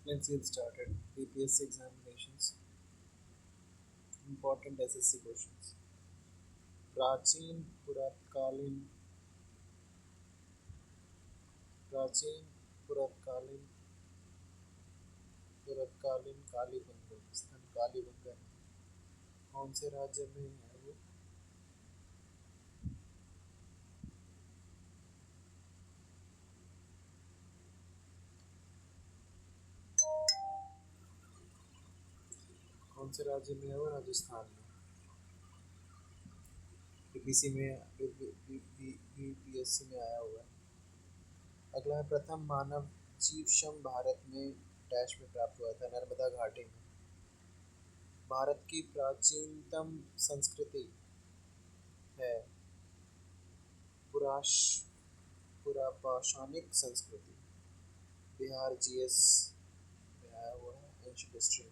Let's get started. APSC examinations. Important SSC questions. प्राचीन पुरातकालीन प्राचीन पुरातकालीन पुरातकालीन कालीबंगा स्थान कालीबंगा कौन से राज्य में है वो? कौन से राज्य में है वो? राजस्थान में। बीपीसी में बीपीएससी में आया हुआ है। अगला है प्रथम मानव जीवश्रम भारत में डैश में प्राप्त हुआ था नर्मदा घाटी में। भारत की प्राचीनतम संस्कृति है पुराश पुरापाषाणिक संस्कृति। बिहार जीएस में आया हुआ है एंशिएंट हिस्ट्री में।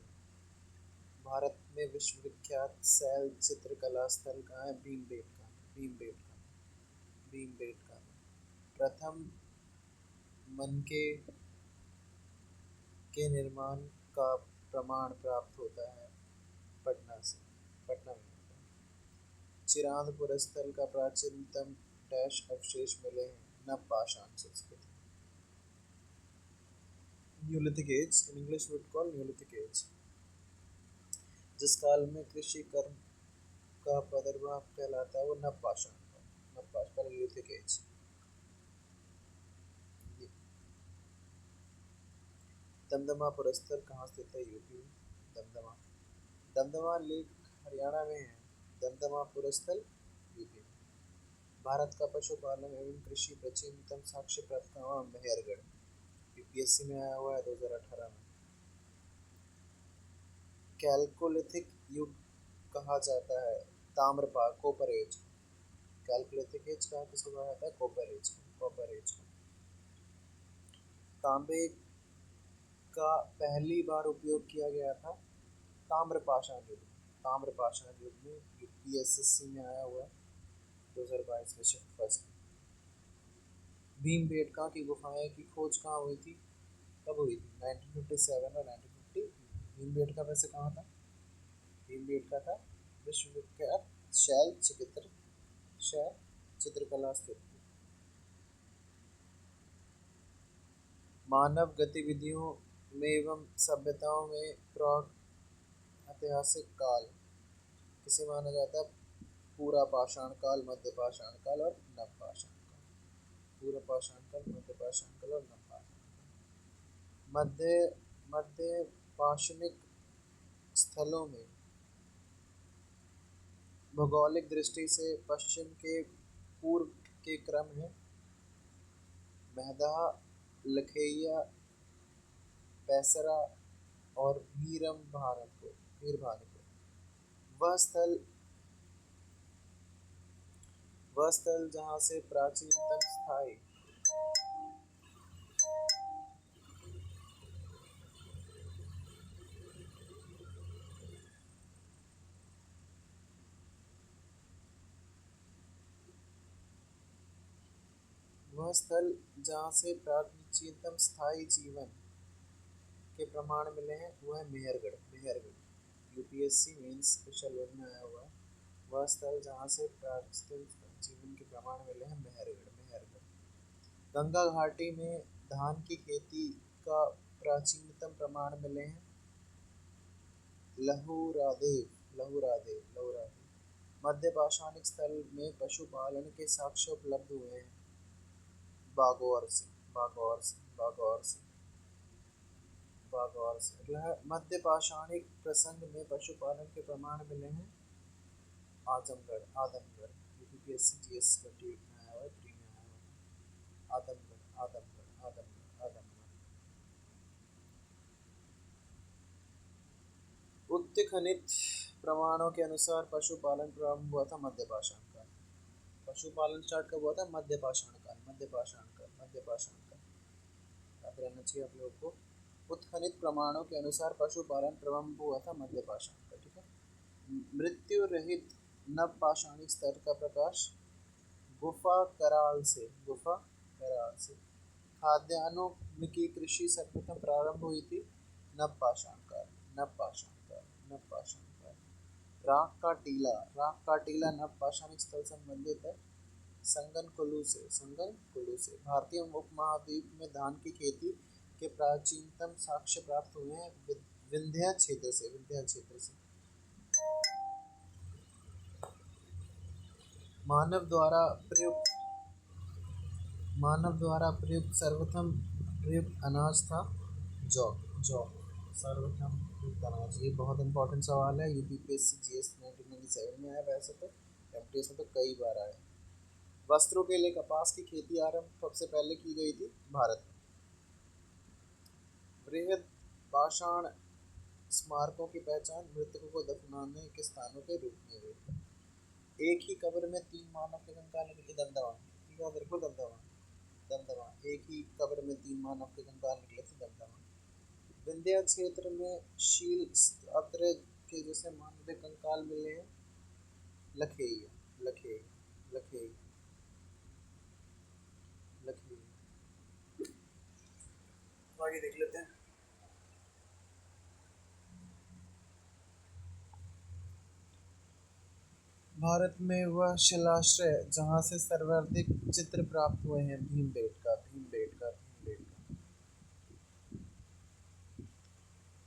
भारत में विश्व विख्यात शैल चित्रकला स्थल कहाँ है? भीमबेटका में। प्रथम मनके के निर्माण का प्रमाण प्राप्त होता है पटना में होता है। चिरांदपुर स्थल का प्राचीनतम डैश अवशेष मिले हैं नवपाषाण संस्कृति। Neolithic age in English would call Neolithic age. जिस काल में कृषि कर्म का प्रादुर्भाव कहलाता है वो नवपाषाण काल। नवपाषाण न्यूलिथिक एज। दमदमा पुरस्तर कहाँ स्थित है? यूपी में। दमदमा दमदमा लेक हरियाणा में है। दमदमा पुरस्तर यूपी में। भारत का पशुपालन एवं कृषि प्राचीनतम साक्ष्य प्राप्त हुआ मेहरगढ़। यूपीएससी में आया हुआ है 2018 में। कैलकोलिथिक युग कहा जाता है ताम्रपाल कॉपर एज। कैलकोलिथिक एज कहा किसको कहा जाता है? कॉपर एज को। तांबे का पहली बार उपयोग किया गया था ताम्रपाषाण युग में। यूपीएससी में आया हुआ है 2022 में शिफ्ट फर्स्ट। भीमबेटका की गुफाएं की खोज कहाँ हुई थी? कब हुई थी? 1957 और 1950। भीमबेटका वैसे कहाँ था? भीमबेटका था विश्व विख्यात शैल चित्रकला स्थित थी। मानव गतिविधियों में एवं सभ्यताओं में प्राग ऐतिहासिक काल किसे माना जाता है? पूरा पाषाण काल, मध्य पाषाण काल और नवपाषाण काल। पूरा पाषाण काल, मध्य पाषाण काल और नवपाषाण काल। मध्य पाषाणिक स्थलों में भौगोलिक दृष्टि से पश्चिम के पूर्व के क्रम है महदहा, लखेइया, पैसरा और वीरभानुपुर। वह स्थल जहाँ से प्राचीनतम स्थायी जीवन के प्रमाण मिले हैं वो है Mehrgarh. UPSC mains special one में आया हुआ है। वह स्थल जहाँ से प्राचीन जीवन के प्रमाण मिले हैं मेहरगढ़। गंगा घाटी में धान की खेती का प्राचीनतम प्रमाण मिले हैं लहुरादेव। मध्य पाषाणिक स्थल में पशुपालन के साक्ष्य उपलब्ध हुए हैं बागौर से। अगला मध्य पाषाणिक प्रसंग में पशुपालन के प्रमाण मिले हैं आदमगढ़। यूपीएससी जीएस 28 में आया हुआ है, 3 में आया हुआ है। आदमगढ़। उत्खनित प्रमाणों के अनुसार पशुपालन प्रारंभ हुआ था मध्य पाषाण काल। पशुपालन स्टार्ट कब हुआ था? मध्य पाषाण काल। याद रहना चाहिए आप लोगों को। उत्खनित प्रमाणों के अनुसार पशुपालन प्रारंभ हुआ था मध्य पाषाण काल। ठीक है। मृत्यु रहित नवपाषाणिक स्तर का प्रकाश गुफा कराल से। खाद्यान्नों की कृषि सर्वप्रथम प्रारंभ हुई थी नवपाषाण काल, नवपाषाण काल, नवपाषाण काल। राग का टीला नवपाषाणिक स्थल संबंधित है संगन कुल्लू से। भारतीय उपमहाद्वीप में धान की खेती के प्राचीनतम साक्ष्य प्राप्त हुए हैं विंध्य क्षेत्र से। मानव द्वारा प्रयुक्त सर्वप्रथम प्रयुक्त अनाज था जौ। जौ सर्वप्रथम प्रयुक्त अनाज, ये बहुत इंपॉर्टेंट सवाल है। यूपीपीएससी जीएस 1997 में आया, वैसे तो एमटीएस में तो कई बार आया। वस्त्रों के लिए कपास की खेती आरंभ सबसे पहले की गई थी भारत में। बृहद पाषाण स्मारकों की पहचान मृतकों को दफनाने के स्थानों के रूप में हुई। एक ही कब्र में 3 मानव के कंकाल निकले। दंडवा, ठीक है, बिल्कुल दंडवा, दमदमा। एक ही कब्र में 3 मानव के कंकाल निकले थे, दमदमा। विंध्य क्षेत्र में शील अत्र के जैसे मानवीय कंकाल मिले हैं, लखेई, लखेई, लखेई, लखेई। आगे देख लेते हैं। भारत में वह शिलाश्रय जहाँ से सर्वाधिक चित्र प्राप्त हुए हैं भीमबेटका, भीमबेटका, भीमबेटका।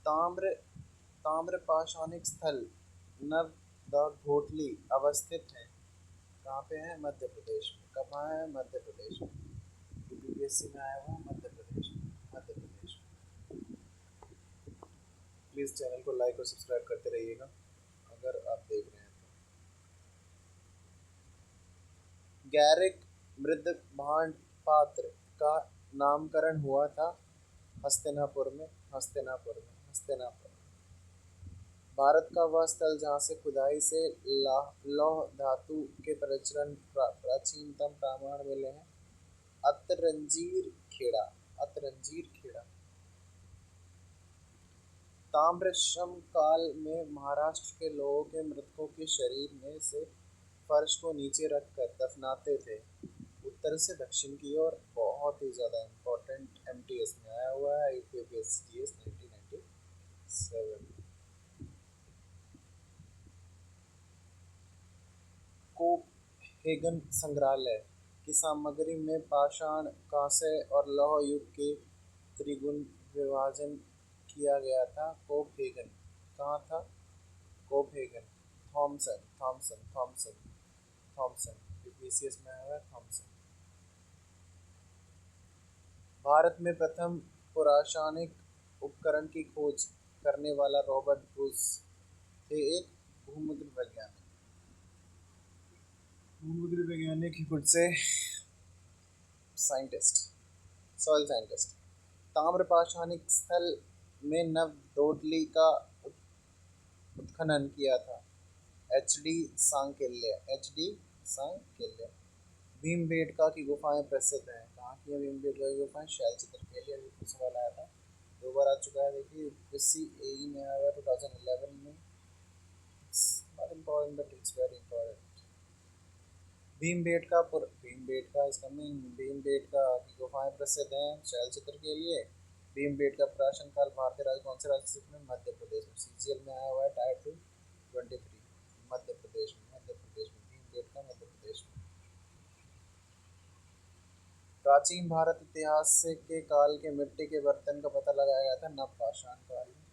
ताम्र ताम्रपाषाणिक स्थल नवदाघोटली अवस्थित है। कहाँ पे है? मध्य प्रदेश में। कहाँ है? मध्य प्रदेश में। यूपीपीएससी में आया हुआ है, मध्य प्रदेश में, मध्य प्रदेश में। प्लीज़ चैनल को लाइक और सब्सक्राइब करते रहिएगा अगर आप देख रहे हैं तो। गैरिक मृदभांड पात्र का नामकरण हुआ था हस्तिनापुर में, हस्तिनापुर में, हस्तिनापुर। भारत का वह स्थल जहाँ से खुदाई से लौह धातु के प्रचलन प्राचीनतम प्रमाण मिले हैं, अतरंजीर खेड़ा, अतरंजीर खेड़ा। ताम्रश्रम काल में महाराष्ट्र के लोगों के मृतकों के शरीर में से फर्श को नीचे रखकर दफनाते थे, उत्तर से दक्षिण की ओर। बहुत ही ज़्यादा इम्पोर्टेंट, एमटीएस में आया हुआ है, यूपीपीएससी जीएस 1997। कोपहेगन संग्रहालय की सामग्री में पाषाण, कांस्य और लौह युग के त्रिगुण विभाजन किया गया था। कोपहेगन कहाँ था? Copenhagen, Thomson, Thomson, Thomson, Thomson, UPPSC में आया है थॉमसन। भारत में प्रथम पुराशानिक उपकरण की खोज करने वाला रॉबर्ट ब्रूस थे, एक भूमिगत वैज्ञानिक। भूमिगत वैज्ञानिक गुड से साइंटिस्ट, सॉइल साइंटिस्ट। ताम्रपाषाणिक स्थल में नवदोटली का उत्खनन किया था एच.डी. सांकल्य, एच.डी. सांकल्य। भीमबेटका की गुफाएं प्रसिद्ध हैं। कहाँ की है भीमबेटका की गुफाएं? शैल चित्र के लिए अभी सवाल आया था, 2 बार आ चुका है। देखिए यूपीएससी एई में आया हुआ 2011 में। Not important but it's very important. Bhimbetka is coming. Bhimbetka की गुफाएं प्रसिद्ध हैं शैल चित्र के लिए। भीमबेटका प्राचीन काल भारतीय राज्य कौन से राज्य से? मध्य प्रदेश में। सीजीएल में आया हुआ है टाइप 223, मध्य प्रदेश में, मध्य प्रदेश में। भीमबेटका मध्य प्रदेश में। प्राचीन भारत इतिहास के काल के मिट्टी के बर्तन का पता लगाया गया था नवपाषाण काल में,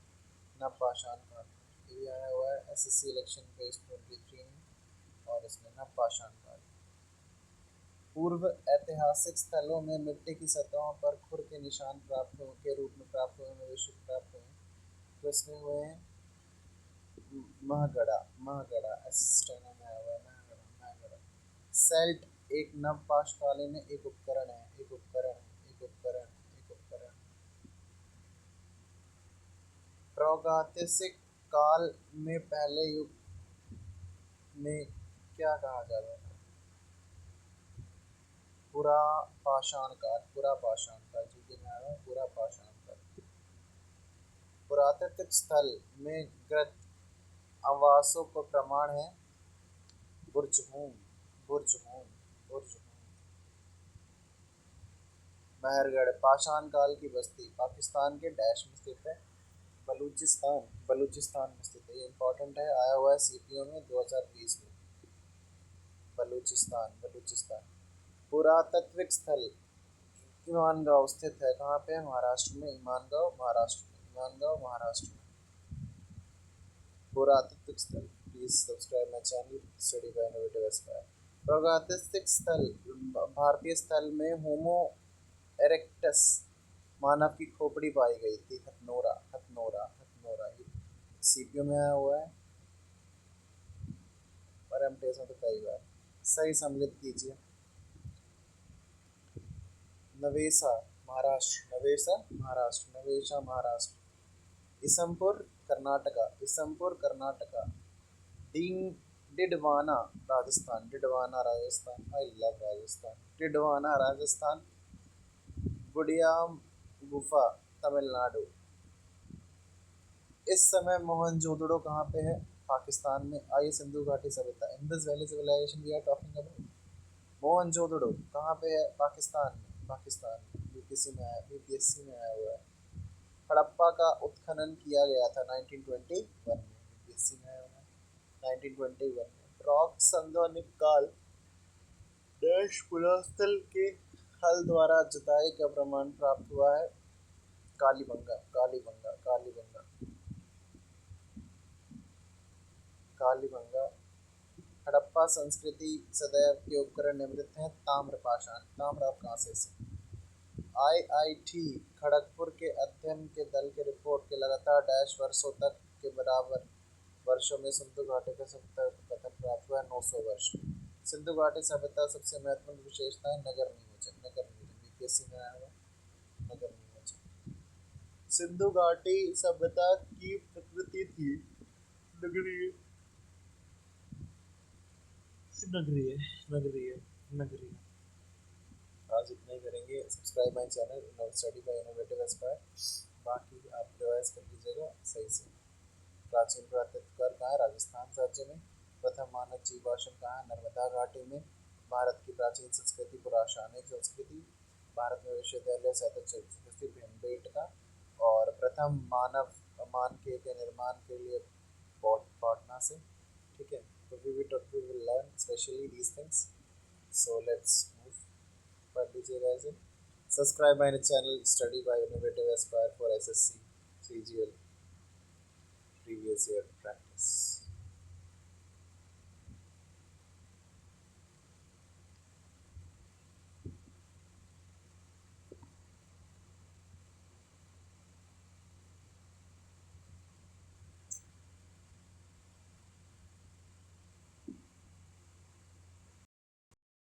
नवपाषाण काल में। ये भी आया हुआ है एसएससी इलेक्शन बेस 23 में, और इसमें नवपाषाण काल। पूर्व ऐतिहासिक स्थलों में मिट्टी की सतहों पर खुर के निशान प्राप्त हो के रूप में प्राप्त हुए हैं, विश्व प्राप्त हुए हैं। तो इसमें हुए हैं महगढ़ा, महगढ़ा असिस्टेना में आया हुआ है, महगढ़ा, महगढ़ा। सेल्ट एक नवपाषाणकालीन एक उपकरण है, एक उपकरण, एक उपकरण, एक उपकरण। प्रागैतिहासिक काल में पहले युग में क्या कहा जाता था? पुरापाषाण काल, पुरापाषाण काल, जी में आया है पुरापाषाण काल। पुरातात्विक स्थल में कृत आवासों का प्रमाण है बुर्जहूम, बुर्जहूम, बुर्जहूम। महरगढ़ पाषाण काल की बस्ती पाकिस्तान के डैश में स्थित है, बलूचिस्तान बलूचिस्तान में स्थित है, ये इम्पोर्टेंट है, आया हुआ है सीपीओ में 2020 में। बलूचिस्तान बलूचिस्तान पुरातात्विक स्थल ईमानगांव स्थित है, कहाँ पे है? महाराष्ट्र में, ईमानगांव महाराष्ट्र में, ईमानगांव महाराष्ट्र में। पुरातात्विक स्थल, please subscribe my channel study by innovative Aspire. पुरातात्विक स्थल, भारतीय स्थल में होमो एरेक्टस मानव की खोपड़ी पाई गई थी, हथनोरा हथनोरा हथनोरा। ये सीपीयू में आया हुआ है और एमटीएस में तो कई बार। सही सम्मिलित कीजिए। नवेसा महाराष्ट्र, नवेसा महाराष्ट्र, नवेशा महाराष्ट्र। इसमपुर कर्नाटका, इसमपुर कर्नाटका। डिंग डिडवाना राजस्थान, डिडवाना राजस्थान, आई लव राजस्थान। डिडवाना राजस्थान। गुडियाम गुफा तमिलनाडु। इस समय मोहनजोदड़ो कहाँ पे है? पाकिस्तान में। आइए सिंधु घाटी सभ्यता, Indus valley civilisation we are talking about. Mohenjodaro कहाँ पे है? पाकिस्तान में, पाकिस्तान में। यूपीएससी में आया, यूपीएससी में आया हुआ है। हड़प्पा का उत्खनन किया गया था 1921 में, यूपीएससी में आया हुआ है 1921 में। रॉक संदोनिक काल डैश पुरास्थल के हल द्वारा जुताई का प्रमाण प्राप्त हुआ है। कालीबंगा कालीबंगा कालीबंगा कालीबंगा। हड़प्पा संस्कृति सदैव के उपकरण निम्नलिखित हैं। ताम्रपाषाण, ताम्र आप कहाँ से? आईआईटी खड़गपुर के अध्ययन के दल के रिपोर्ट के लगातार डैश वर्षों तक के बराबर वर्षों में सिंधु घाटी का सभ्यता को कथन प्राप्त हुआ है 900 वर्ष। सिंधु घाटी सभ्यता सबसे महत्वपूर्ण विशेषता है नगर नियोजन, नगर नियोजन बीपीएससी में आया हुआ नगर नियोजन। सिंधु घाटी सभ्यता की प्रकृति थी नगरीय, नगरीय नगरीय नगरीय। आज इतना ही करेंगे। Subscribe my channel study by innovative Aspire. बाकी आप रिवाइज कर लीजिएगा सही से। प्राचीन पुरातत्व काल कहाँ है? राजस्थान राज्य में। प्रथम मानव जीवाश्म कहाँ है? नर्मदा घाटी में। भारत की प्राचीन संस्कृति पुराशानिक संस्कृति। भारत में विश्वविद्यालय संस्कृति भीमबेटका। और प्रथम मानव मानके के निर्माण के लिए पाटना से। ठीक है, तो we will learn specially these things. So let's move, पढ़ लीजिएगा इसे। Subscribe my channel study by innovative aspire for SSC CGL previous year practice.